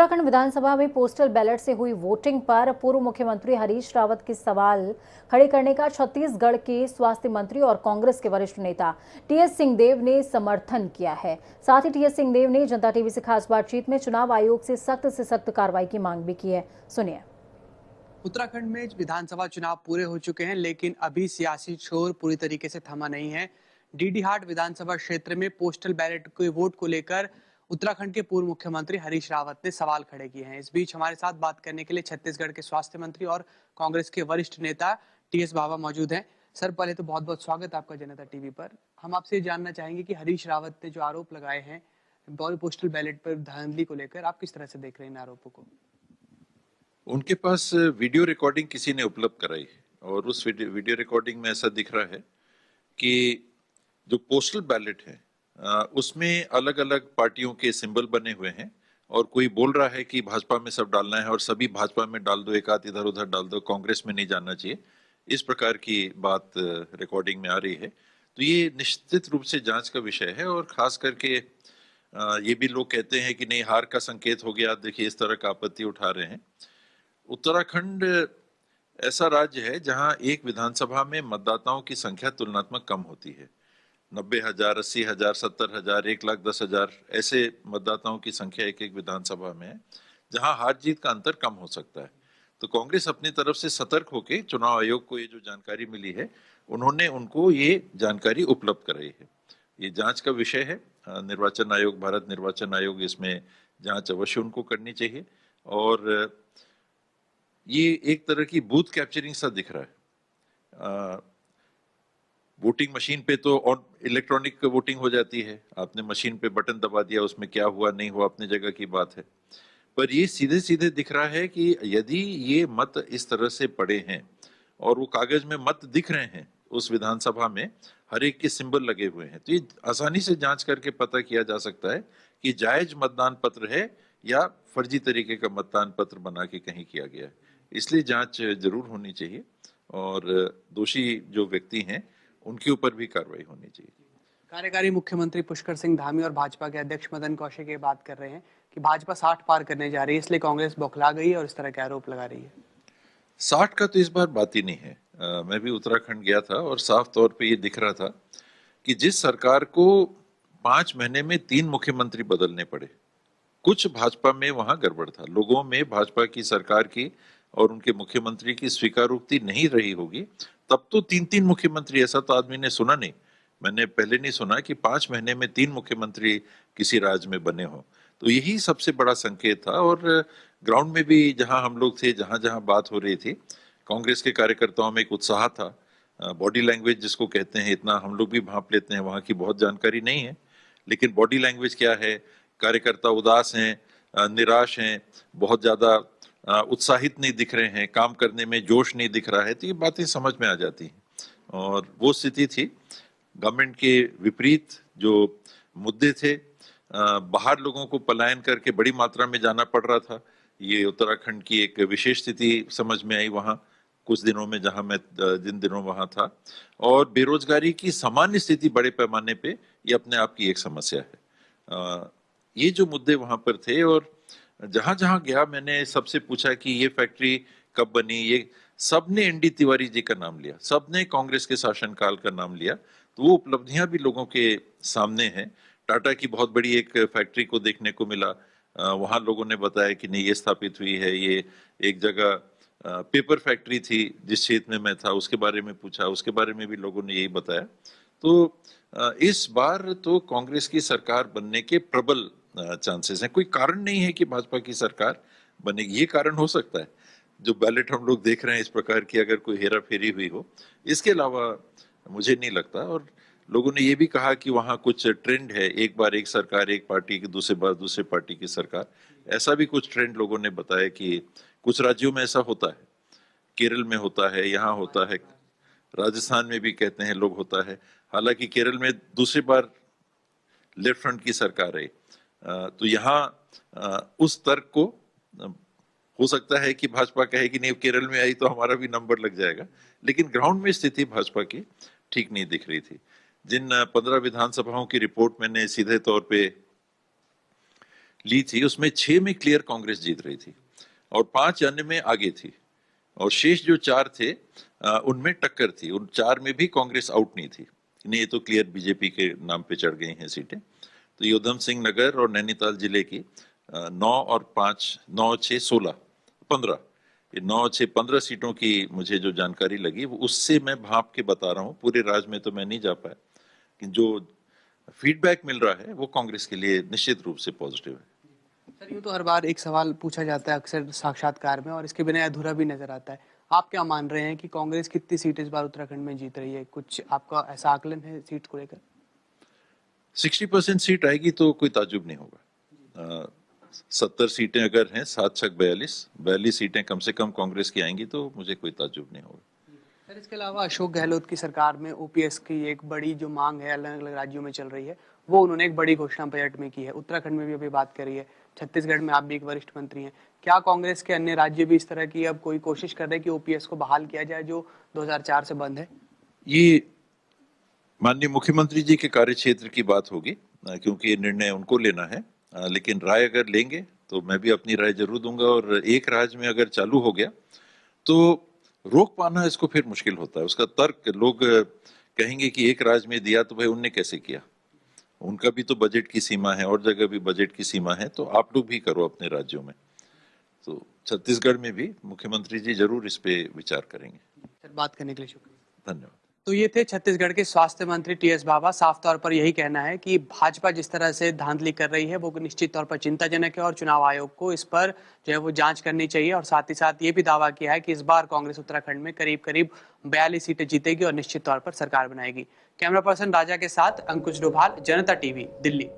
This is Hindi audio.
उत्तराखंड विधानसभा में पोस्टल बैलेट से हुई वोटिंग पर पूर्व मुख्यमंत्री हरीश रावत के सवाल खड़े करने का छत्तीसगढ़ के स्वास्थ्य मंत्री और कांग्रेस के वरिष्ठ नेता टीएस सिंहदेव ने समर्थन किया है। साथ ही टीएस सिंहदेव ने जनता टीवी से खास बातचीत में चुनाव आयोग से सख्त कार्रवाई की मांग भी की है। सुनिए। उत्तराखंड में विधानसभा चुनाव पूरे हो चुके हैं, लेकिन अभी सियासी शोर पूरी तरीके से थमा नहीं है। डीडीहाट विधानसभा क्षेत्र में पोस्टल बैलेट के वोट को लेकर उत्तराखंड के पूर्व मुख्यमंत्री हरीश रावत ने सवाल खड़े किए हैं। इस बीच हमारे साथ बात करने के लिए छत्तीसगढ़ के स्वास्थ्य मंत्री और कांग्रेस के वरिष्ठ नेता टीएस बाबा मौजूद हैं। सर, पहले तो बहुत बहुत स्वागत आपका जनता टीवी पर। हम आपसे जानना चाहेंगे कि हरीश रावत ने जो आरोप लगाए हैं पोस्टल बैलेट पर धांधली को लेकर, आप किस तरह से देख रहे हैं इन आरोपों को? उनके पास वीडियो रिकॉर्डिंग किसी ने उपलब्ध कराई और उस वीडियो रिकॉर्डिंग में ऐसा दिख रहा है कि जो पोस्टल बैलेट है उसमें अलग अलग पार्टियों के सिंबल बने हुए हैं और कोई बोल रहा है कि भाजपा में सब डालना है और सभी भाजपा में डाल दो, एक आध इधर उधर डाल दो, कांग्रेस में नहीं जाना चाहिए। इस प्रकार की बात रिकॉर्डिंग में आ रही है। तो ये निश्चित रूप से जांच का विषय है और खास करके ये भी लोग कहते हैं कि नहीं, हार का संकेत हो गया, देखिए इस तरह का आपत्ति उठा रहे हैं। उत्तराखंड ऐसा राज्य है जहां एक विधानसभा में मतदाताओं की संख्या तुलनात्मक कम होती है। 90,000, 80,000, 70,000, 1,10,000 ऐसे मतदाताओं की संख्या एक एक विधानसभा में है, जहां हार जीत का अंतर कम हो सकता है। तो कांग्रेस अपनी तरफ से सतर्क होकर चुनाव आयोग को ये जो जानकारी मिली है, उन्होंने उनको ये जानकारी उपलब्ध कराई है। ये जांच का विषय है। निर्वाचन आयोग, भारत निर्वाचन आयोग इसमें जांच अवश्य उनको करनी चाहिए। और ये एक तरह की बूथ कैप्चरिंग सा दिख रहा है। वोटिंग मशीन पे तो और इलेक्ट्रॉनिक वोटिंग हो जाती है, आपने मशीन पे बटन दबा दिया, उसमें क्या हुआ नहीं हुआ अपनी जगह की बात है। पर ये सीधे सीधे दिख रहा है कि यदि ये मत इस तरह से पड़े हैं और वो कागज में मत दिख रहे हैं, उस विधानसभा में हर एक के सिंबल लगे हुए हैं, तो ये आसानी से जांच करके पता किया जा सकता है कि जायज मतदान पत्र है या फर्जी तरीके का मतदान पत्र बना के कहीं किया गया है। इसलिए जांच जरूर होनी चाहिए और दोषी जो व्यक्ति हैं उनके ऊपर भी कार्रवाई होनी चाहिए। कार्यकारी मुख्यमंत्री पुष्कर सिंह धामी और भाजपा के अध्यक्ष मदन कौशिक ये बात कर रहे हैं कि भाजपा 60 पार करने जा रही है, इसलिए कांग्रेस बौखला गई है और इस तरह के आरोप लगा रही है। 60 का तो इस बार बात ही नहीं है। मैं भी उत्तराखंड गया था और साफ तौर पे ये दिख रहा था कि जिस सरकार को 5 महीने में 3 मुख्यमंत्री बदलने पड़े, कुछ भाजपा में वहां गड़बड़ था। लोगों में भाजपा की सरकार की और उनके मुख्यमंत्री की स्वीकारोक्ति नहीं रही होगी, तब तो 3-3 मुख्यमंत्री, ऐसा तो आदमी ने सुना नहीं। मैंने पहले नहीं सुना कि 5 महीने में 3 मुख्यमंत्री किसी राज्य में बने हो। तो यही सबसे बड़ा संकेत था। और ग्राउंड में भी जहां हम लोग थे, जहां जहां बात हो रही थी, कांग्रेस के कार्यकर्ताओं में एक उत्साह था। बॉडी लैंग्वेज जिसको कहते हैं, इतना हम लोग भी भांप लेते हैं, वहां की बहुत जानकारी नहीं है, लेकिन बॉडी लैंग्वेज क्या है, कार्यकर्ता उदास हैं, निराश हैं, बहुत ज्यादा उत्साहित नहीं दिख रहे हैं, काम करने में जोश नहीं दिख रहा है, तो ये बातें समझ में आ जाती हैं। और वो स्थिति थी। गवर्नमेंट के विपरीत जो मुद्दे थे, बाहर लोगों को पलायन करके बड़ी मात्रा में जाना पड़ रहा था, ये उत्तराखंड की एक विशेष स्थिति समझ में आई वहां कुछ दिनों में, जहां मैं जिन दिनों वहां था। और बेरोजगारी की सामान्य स्थिति बड़े पैमाने पे, ये अपने आप की एक समस्या है। ये जो मुद्दे वहां पर थे, और जहां जहां गया मैंने सबसे पूछा कि ये फैक्ट्री कब बनी, ये सबने एनडी तिवारी जी का नाम लिया, सबने कांग्रेस के शासनकाल का नाम लिया। तो वो उपलब्धियां भी लोगों के सामने हैं। टाटा की बहुत बड़ी एक फैक्ट्री को देखने को मिला, वहां लोगों ने बताया कि नहीं, ये स्थापित हुई है। ये एक जगह पेपर फैक्ट्री थी जिस क्षेत्र में मैं था, उसके बारे में पूछा, उसके बारे में भी लोगों ने यही बताया। तो इस बार तो कांग्रेस की सरकार बनने के प्रबल चांसेस हैं। कोई कारण नहीं है कि भाजपा की सरकार बनेगी। ये कारण हो सकता है जो बैलेट हम लोग देख रहे हैं इस प्रकार की, अगर कोई हेरा फेरी हुई हो, इसके अलावा मुझे नहीं लगता। और लोगों ने ये भी कहा कि वहां कुछ ट्रेंड है, एक बार एक सरकार, एक पार्टी की, दूसरे बार दूसरे पार्टी की सरकार, ऐसा भी कुछ ट्रेंड लोगों ने बताया कि कुछ राज्यों में ऐसा होता है, केरल में होता है, यहाँ होता है, राजस्थान में भी कहते हैं लोग होता है। हालांकि केरल में दूसरी बार लेफ्ट फ्रंट की सरकार है। तो यहाँ उस तर्क को हो सकता है कि भाजपा कहे कि नहीं, केरल में आई तो हमारा भी नंबर लग जाएगा, लेकिन ग्राउंड में स्थिति भाजपा की ठीक नहीं दिख रही थी। जिन 15 विधानसभाओं की रिपोर्ट मैंने सीधे तौर पे ली थी, उसमें 6 में क्लियर कांग्रेस जीत रही थी और 5 अन्य में आगे थी, और शेष जो 4 थे उनमें टक्कर थी। उन 4 में भी कांग्रेस आउट नहीं थी, नहीं ये तो क्लियर बीजेपी के नाम पे चढ़ गई हैं सीटें। तो ये उधम सिंह नगर और नैनीताल जिले की 9 और 5, 9, 6, 16, 15, ये 9, 6, 15 सीटों की मुझे जो जानकारी लगी वो उससे मैं भाप के बता रहा हूँ। पूरे राज्य में तो मैं नहीं जा पाया, लेकिन जो फीडबैक मिल रहा है वो कांग्रेस के लिए निश्चित रूप से पॉजिटिव है। सर, यूँ तो हर बार एक सवाल पूछा जाता है अक्सर साक्षात्कार में, और इसके बिना अधूरा भी नजर आता है। आप क्या मान रहे हैं कि कांग्रेस कितनी सीट इस बार उत्तराखंड में जीत रही है? कुछ आपका ऐसा आकलन है सीट को लेकर? 60% सीट आएगी तो कोई ताजुब नहीं होगा। 70 सीटें अगर हैं, 7 छक 42 सीटें कम से कम कांग्रेस की आएंगी तो मुझे कोई ताजुब नहीं होगा। सर, इसके अलावा अशोक गहलोत की सरकार में ओपीएस की एक बड़ी जो मांग है अलग अलग राज्यों में चल रही है, वो उन्होंने एक बड़ी घोषणा बजट में की है। उत्तराखंड में भी अभी बात करी है, छत्तीसगढ़ में आप भी एक वरिष्ठ मंत्री हैं। क्या कांग्रेस के अन्य राज्य भी इस तरह की अब कोई कोशिश कर रहे हैं कि ओपीएस को बहाल किया जाए जो 2004 से बंद है? ये माननीय मुख्यमंत्री जी के कार्यक्षेत्र की बात होगी, क्योंकि ये निर्णय उनको लेना है, लेकिन राय अगर लेंगे तो मैं भी अपनी राय जरूर दूंगा। और एक राज्य में अगर चालू हो गया तो रोक पाना इसको फिर मुश्किल होता है। उसका तर्क लोग कहेंगे कि एक राज्य में दिया तो भाई उनने कैसे किया, उनका भी तो बजट की सीमा है और जगह भी बजट की सीमा है, तो आप लोग भी करो अपने राज्यों में। तो छत्तीसगढ़ में भी मुख्यमंत्री जी जरूर इस पे विचार करेंगे। सर, बात करने के लिए शुक्रिया। धन्यवाद। तो ये थे छत्तीसगढ़ के स्वास्थ्य मंत्री टीएस बाबा। साफ तौर पर यही कहना है कि भाजपा जिस तरह से धांधली कर रही है वो निश्चित तौर पर चिंताजनक है और चुनाव आयोग को इस पर जो है वो जांच करनी चाहिए। और साथ ही साथ ये भी दावा किया है कि इस बार कांग्रेस उत्तराखंड में करीब करीब 42 सीटें जीतेगी और निश्चित तौर पर सरकार बनाएगी। कैमरा पर्सन राजा के साथ अंकुश डोभाल, जनता टीवी, दिल्ली।